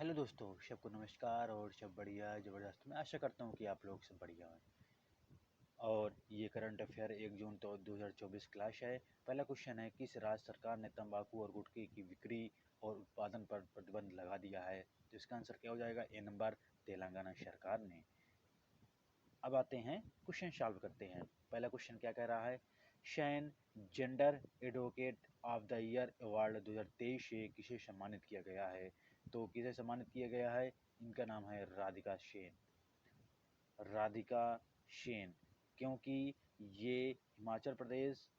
Hello दोस्तों, सबको नमस्कार और सब बढ़िया ज़बरदस्त। मैं आशा करता हूँ कि आप लोग सब बढ़िया हैं। और ये करंट अफेयर 1 जून तो 2024 क्लास है। पहला क्वेश्चन है, किस राज्य सरकार ने तंबाकू और गुटखे की बिक्री और उत्पादन पर प्रतिबंध लगा दिया है? तो इसका आंसर क्या हो जाएगा? ए नंबर, तेलंगाना सरकार ने। अब आते हैं, क्वेश्चन सॉल्व करते हैं। पहला क्वेश्चन क्या कह रहा है? शैन gender advocate of the year award 2023 से किसे सम्मानित किया गया है? तो किसे सम्मानित किया गया है? इनका नाम है राधिका सेन। राधिका सेन, क्योंकि ये हिमाचल प्रदेश,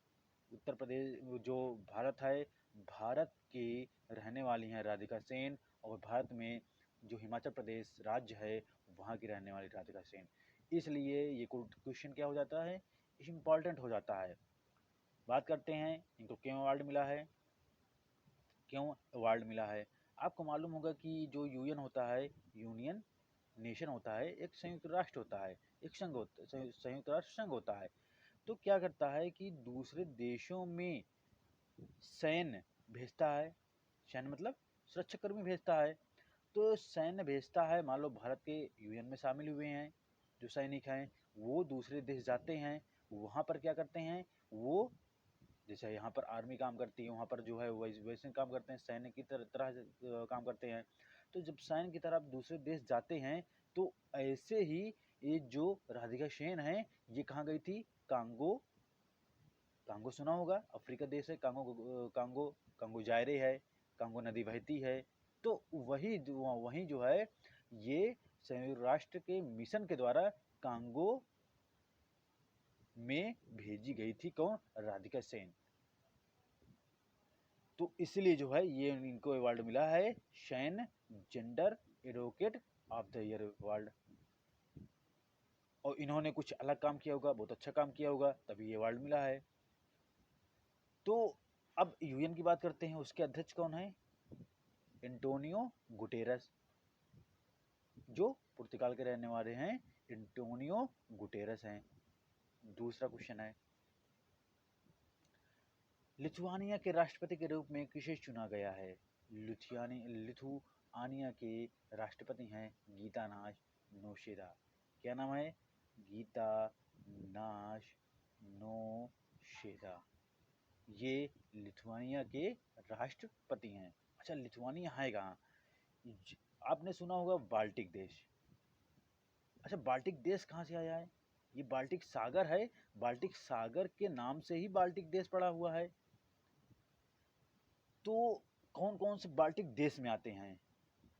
उत्तर प्रदेश, जो भारत है, भारत की रहने वाली हैं राधिका सेन। और भारत में जो हिमाचल प्रदेश राज्य है, वहाँ की रहने वाली राधिका सेन। इसलिए ये क्वेश्चन क्या हो जाता है? इम्पॉर्टेंट हो जाता है। बात करते हैं इनको क्यों अवार्ड मिला है, क्यों अवार्ड मिला है। आपको मालूम होगा कि जो यूएन होता है, यूनियन नेशन होता है, एक संयुक्त राष्ट्र होता है, एक संघ होता है, संयुक्त राष्ट्र संघ होता है। तो क्या करता है कि दूसरे देशों में सैन्य भेजता है। सैन्य मतलब सुरक्षाकर्मी भेजता है। तो सैन्य भेजता है, मान लो भारत के यूएन में शामिल हुए हैं जो सैनिक हैं, वो दूसरे देश जाते हैं। वहाँ पर क्या करते हैं वो, जैसे यहाँ पर आर्मी काम करती है, वहाँ पर जो है वैसे काम करते हैं, सैन्य की तरह से काम करते हैं। तो जब सैन्य की तरह दूसरे देश जाते हैं, तो ऐसे ही ये जो राधिका सेन है, ये कहाँ गई थी? कांगो। कांगो सुना होगा, अफ्रीका देश है कांगो। कांगो कांगो जायरे है, कांगो नदी बहती है। तो वहीं जो है, ये संयुक्त राष्ट्र के मिशन के द्वारा कांगो में भेजी गई थी। कौन? राधिका सेन। तो इसलिए जो है ये इनको अवार्ड मिला है, शैन gender advocate of the year award. और इन्होंने कुछ अलग काम किया होगा, बहुत अच्छा काम किया होगा, तभी ये अवार्ड मिला है। तो अब यूएन की बात करते हैं, उसके अध्यक्ष कौन है? एंटोनियो गुटेरस, जो पुर्तगाल के रहने वाले हैं। एंटोनियो गुटेरस हैं। दूसरा क्वेश्चन है, लिथुआनिया के राष्ट्रपति के रूप में किसे चुना गया है? लिथुआनिया के राष्ट्रपति हैं गीतानास नौसेदा। क्या नाम है? गीतानास नौसेदा। ये लिथुआनिया के राष्ट्रपति हैं। अच्छा, लिथुआनिया है कहाँ? आपने सुना होगा बाल्टिक देश। अच्छा, बाल्टिक देश कहाँ से आया है? ये बाल्टिक सागर है। बाल्टिक सागर के नाम से ही बाल्टिक देश पड़ा हुआ है। तो कौन कौन से बाल्टिक देश में आते हैं,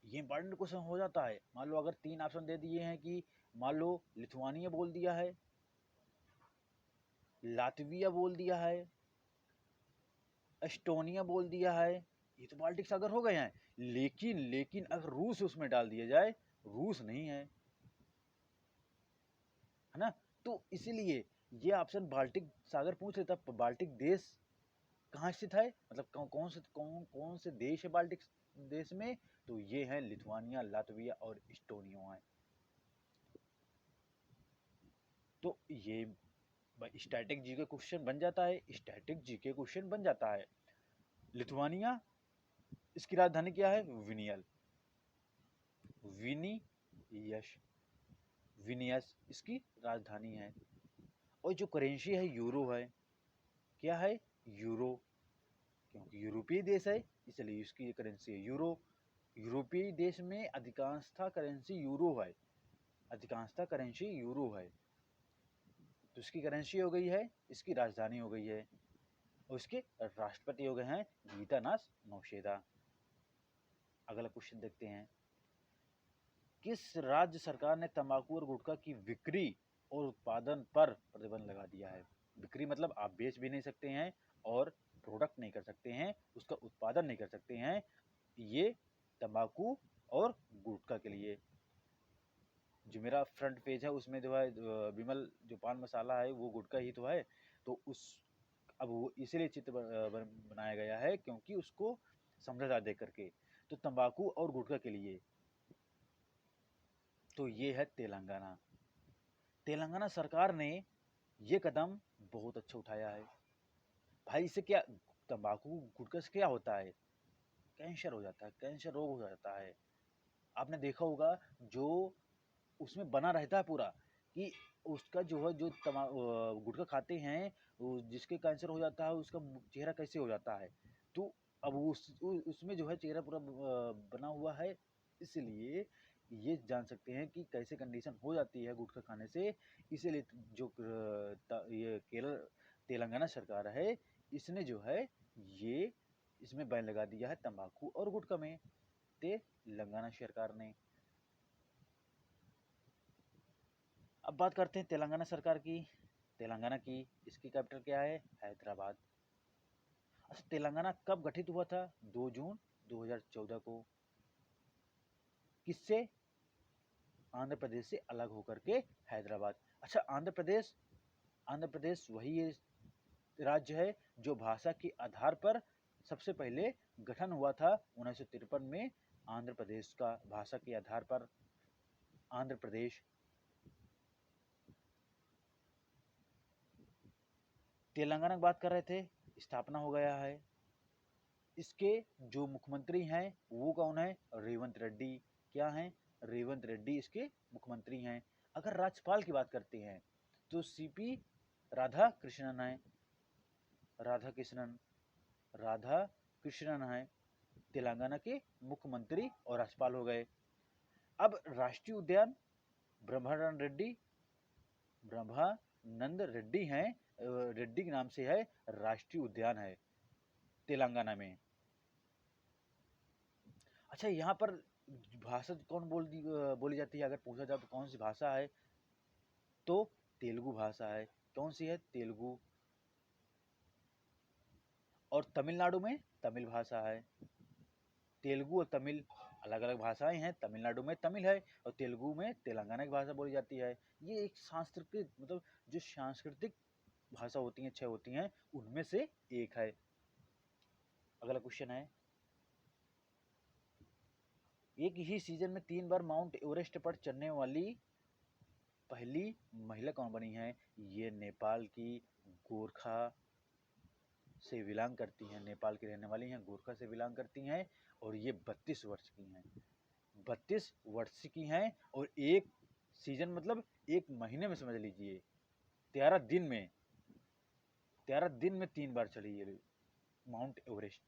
ये इंपॉर्टेंट क्वेश्चन हो जाता है। मान लो अगर 3 ऑप्शन दे दिए हैं कि मान लो लिथुआनिया बोल दिया है, लातविया बोल दिया है, एस्टोनिया बोल दिया है, ये तो बाल्टिक सागर हो गए हैं। लेकिन अगर रूस उसमें डाल दिया जाए, रूस नहीं है, है ना? तो इसीलिए ये ऑप्शन बाल्टिक सागर पूछ लेता। बाल्टिक देश कहाँ स्थित है, मतलब कौन से देश है बाल्टिक देश में? तो ये है लिथुआनिया, लातविया और एस्टोनिया है। तो ये स्टैटिक जीके क्वेश्चन बन जाता है, स्टैटिक जीके क्वेश्चन बन जाता है। लिथुआनिया, इसकी राजधानी क्या है? विनियल, विनियस, विनियस इसकी राजधानी है। और जो करेंसी है यूरो है। क्या है? यूरो, क्योंकि यूरोपीय देश है, इसलिए इसकी करेंसी है यूरो। यूरोपीय देश में अधिकांशतः करेंसी यूरो है, अधिकांशतः करेंसी यूरो है। तो इसकी करेंसी हो गई है, इसकी राजधानी हो गई है, और इसके राष्ट्रपति हो गए हैं गीतानास नौसेदा। अगला क्वेश्चन देखते हैं, किस राज्य सरकार ने तंबाकू और गुटखा की बिक्री और उत्पादन पर प्रतिबंध लगा दिया है? बिक्री मतलब आप बेच भी नहीं सकते हैं, और प्रोडक्ट नहीं कर सकते हैं, उसका उत्पादन नहीं कर सकते हैं, ये तंबाकू और गुटखा के लिए। जो मेरा फ्रंट पेज है उसमें जो है विमल जो पान मसाला है, वो गुटखा ही तो है। तो उस, अब वो इसीलिए चित्र बनाया गया है क्योंकि उसको समझा जाए देख करके। तो तंबाकू और गुटखा के लिए तो ये है तेलंगाना। तेलंगाना सरकार ने ये कदम बहुत अच्छा उठाया है। भाई इससे क्या, तंबाकू गुटखा से क्या होता है? कैंसर हो जाता है, कैंसर रोग हो जाता है। आपने देखा होगा जो उसमें बना रहता है पूरा कि उसका जो है जो गुटखा खाते हैं जिसके कैंसर हो जाता है उसका चेहरा कैसे हो जाता है। तो अब उसमें जो है चेहरा पूरा बना हुआ है, इसलिए ये जान सकते हैं कि कैसे कंडीशन हो जाती है गुटखा खाने से। इसीलिए जो ये केरल तेलंगाना सरकार है इसने जो है ये इसमें बैन लगा दिया है तंबाकू और गुटखा में, तेलंगाना सरकार ने। अब बात करते हैं तेलंगाना सरकार की। तेलंगाना की इसकी कैपिटल क्या है? हैदराबाद। अच्छा, तेलंगाना कब गठित हुआ था? 2 जून 2014 को। किससे? आंध्र प्रदेश से अलग होकर के हैदराबाद। अच्छा, आंध्र प्रदेश वही राज्य है जो भाषा के आधार पर सबसे पहले गठन हुआ था 1953 में। आंध्र प्रदेश का भाषा के आधार पर आंध्र प्रदेश। तेलंगाना की बात कर रहे थे, स्थापना हो गया है। इसके जो मुख्यमंत्री हैं वो कौन है? रेवंत रेड्डी। क्या हैं? रेवंत रेड्डी इसके मुख्यमंत्री हैं। अगर राज्यपाल की बात करते हैं तो सीपी राधा कृष्णन है। राधा कृष्णन राधा कृष्णन है तेलंगाना के मुख्यमंत्री और राज्यपाल हो गए। अब राष्ट्रीय उद्यान ब्रह्मानंद रेड्डी ब्रह्मानंद रेड्डी हैं, रेड्डी के नाम से है राष्ट्रीय उद्यान है तेलंगाना में। अच्छा, यहाँ पर भाषा कौन बोली जाती है अगर पूछा जाए तो कौन सी भाषा है? तो तेलुगु भाषा है। कौन सी है? तेलुगु। और तमिलनाडु में तमिल भाषा है। तेलुगु और तमिल अलग अलग भाषाएं हैं। तमिलनाडु में तमिल है और तेलुगु में तेलंगाना की भाषा बोली जाती है। ये एक सांस्कृतिक मतलब जो सांस्कृतिक भाषा होती हैं, 6 होती हैं, उनमें से एक है। अगला क्वेश्चन है, एक ही सीजन में 3 बार माउंट एवरेस्ट पर चढ़ने वाली पहली महिला कौन बनी है? ये नेपाल की गोरखा से बिलोंग करती हैं, नेपाल की रहने वाली हैं, गोरखा से बिलोंग करती हैं और ये 32 वर्ष की हैं। 32 वर्ष की हैं और एक सीजन मतलब एक महीने में समझ लीजिए 13 दिन में 3 बार चढ़ी ये माउंट एवरेस्ट।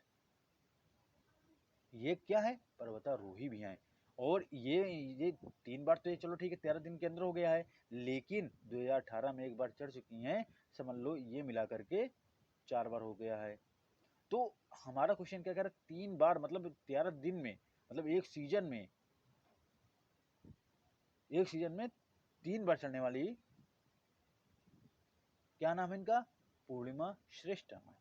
ये क्या है? पर्वतारोही भी हैं। और ये 3 बार तो ये चलो ठीक है 13 दिन के अंदर हो गया है, लेकिन 2018 में एक बार चढ़ चुकी हैं, समझ लो ये मिला करके 4 बार हो गया है। तो हमारा क्वेश्चन क्या कह रहा है? 3 बार मतलब 13 दिन में, मतलब एक सीजन में 3 बार चढ़ने वाली, क्या नाम है इनका? पूर्णिमा श्रेष्ठ नाम है।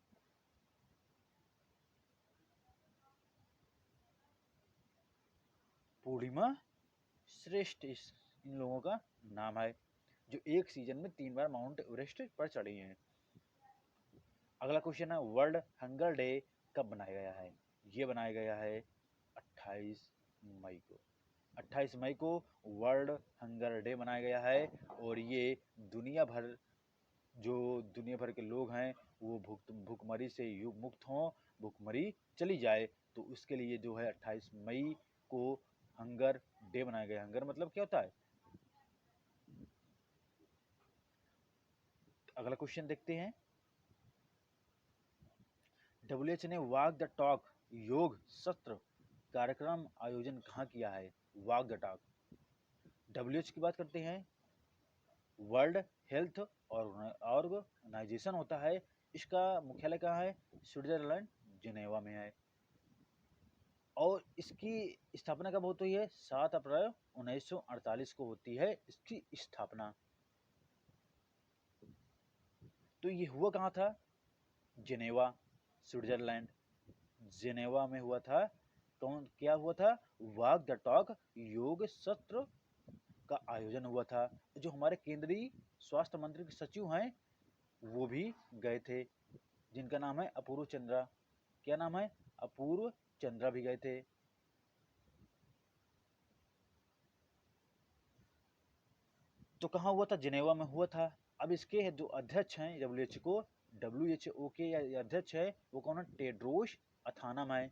पूर्णिमा श्रेष्ठ इन लोगों का नाम है जो एक सीजन में 3 बार माउंट एवरेस्ट पर चढ़ी हैं। अगला क्वेश्चन है, वर्ल्ड हंगर डे कब बनाया गया है? ये बनाया गया है 28 मई को। 28 मई को वर्ल्ड हंगर डे मनाया गया है और ये दुनिया भर जो दुनिया भर के लोग हैं वो भूखमरी से मुक्त हों, भूखमरी चली जाए, तो उसके लिए जो है 28 मई को हंगर डे मनाया गया। हंगर मतलब क्या होता है? अगला क्वेश्चन देखते हैं, डब्ल्यूएच ने वॉक द टॉक योग सत्र कार्यक्रम आयोजन कहाँ किया है? वॉक द टॉक डब्ल्यूएच की बात करते हैं, वर्ल्ड हेल्थ ऑर्गेनाइजेशन होता है। इसका मुख्यालय कहाँ है? स्विट्जरलैंड जिनेवा में है। और इसकी स्थापना कब होती है? 7 अप्रैल 1948 को होती है इसकी स्थापना। तो ये हुआ कहाँ था? जिनेवा, स्विट्जरलैंड, जिनेवा में हुआ था। कौन क्या हुआ था? वॉक द टॉक योग सत्र का आयोजन हुआ था। जो हमारे केंद्रीय स्वास्थ्य मंत्री के सचिव हैं वो भी गए थे, जिनका नाम है अपूर्व चंद्रा। क्या नाम है? अपूर्व चंद्रा भी गए थे। तो कहाँ हुआ था? जिनेवा में हुआ था। अब इसके जो अध्यक्ष हैं डब्ल्यूएचओ के अध्यक्ष है वो कौन है? टेड्रोस अथानम है।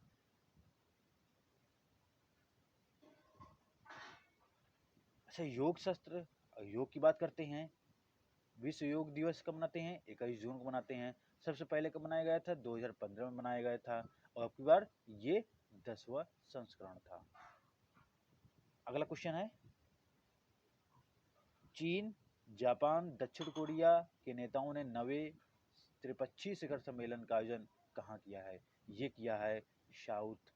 अच्छा, योग शास्त्र, योग की बात करते हैं। विश्व योग दिवस कब मनाते हैं? 21 जून को मनाते हैं। सबसे पहले कब मनाया गया था? 2015 में मनाया गया था, और अब की बार ये 10वां संस्करण था। अगला क्वेश्चन है, चीन, जापान, दक्षिण कोरिया के नेताओं ने नवे त्रिपक्षीय शिखर सम्मेलन का आयोजन कहाँ किया है? ये किया है साउथ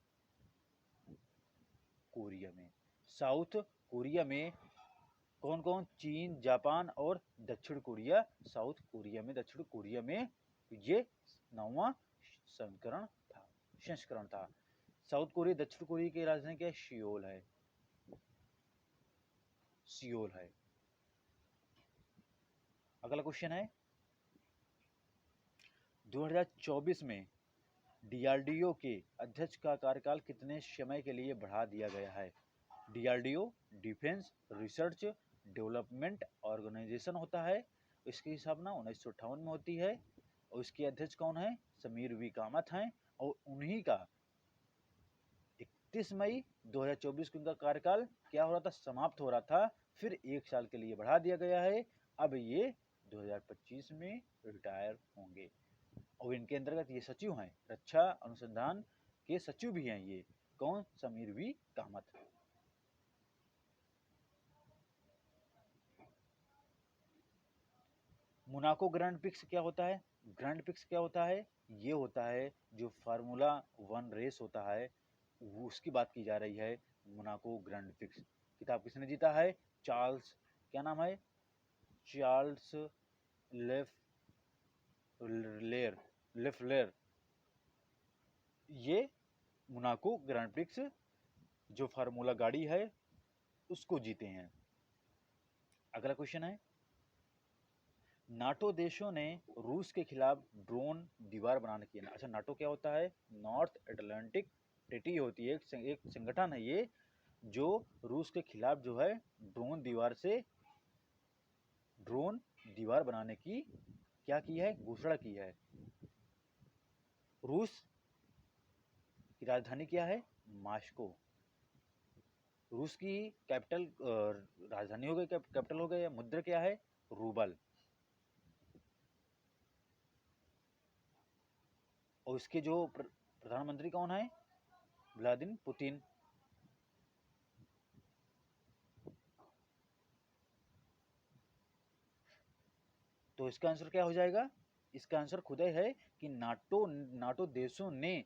कोरिया में। साउथ कोरिया में कौन कौन? चीन, जापान और दक्षिण कोरिया। साउथ कोरिया में, दक्षिण कोरिया में ये 9वां संस्करण था। साउथ कोरिया, दक्षिण कोरिया की राजधानी क्या है? सियोल है, सियोल है। अगला क्वेश्चन है, 2024 में डीआरडीओ के अध्यक्ष का कार्यकाल कितने समय के लिए बढ़ा दिया गया है? DRDO defence research development organisation होता है, इसकी स्थापना 1958 में होती है, और इसके अध्यक्ष कौन है? समीर वी कामत हैं, और उन्हीं का 31 मई 2024 को उनका कार्यकाल क्या हो रहा था? समाप्त हो रहा था, फिर 1 साल के लिए बढ़ा दिया गया है। अब ये 2025 में रिटायर होंगे, और इनके अंतर्गत ये सचिव हैं, रक्षा अनुसंधान के सचिव भी हैं ये। कौन? Sameer V Kamath. Monaco grand prix क्या होता है? ग्रैंड प्रिक्स क्या होता है? ये होता है जो फार्मूला 1 रेस होता है, उसकी बात की जा रही है, मोनाको ग्रैंड प्रिक्स। किताब किसने जीता है? चार्ल्स, क्या नाम है? चार्ल्स लेफलेर, लेफलेर। ये मोनाको ग्रैंड प्रिक्स जो फार्मूला गाड़ी है उसको जीते हैं। अगला क्वेश्चन है, नाटो देशों ने रूस के खिलाफ ड्रोन दीवार बनाने की। अच्छा, नाटो क्या होता है? नॉर्थ अटलांटिक ट्रीटी होती है, एक संगठन है ये, जो रूस के खिलाफ जो है ड्रोन दीवार बनाने की क्या की है? घोषणा की है। रूस की राजधानी क्या है? मास्को। रूस की कैपिटल, राजधानी हो गई, कैपिटल हो गई, मुद्रा क्या है? रूबल। और इसके जो प्रधानमंत्री कौन है? Vladimir Putin. तो इसका आंसर क्या हो जाएगा? इसका आंसर खुद ही है कि नाटो देशों ने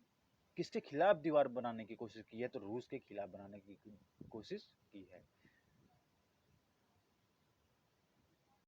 किसके खिलाफ दीवार बनाने की कोशिश की है? तो रूस के खिलाफ बनाने की कोशिश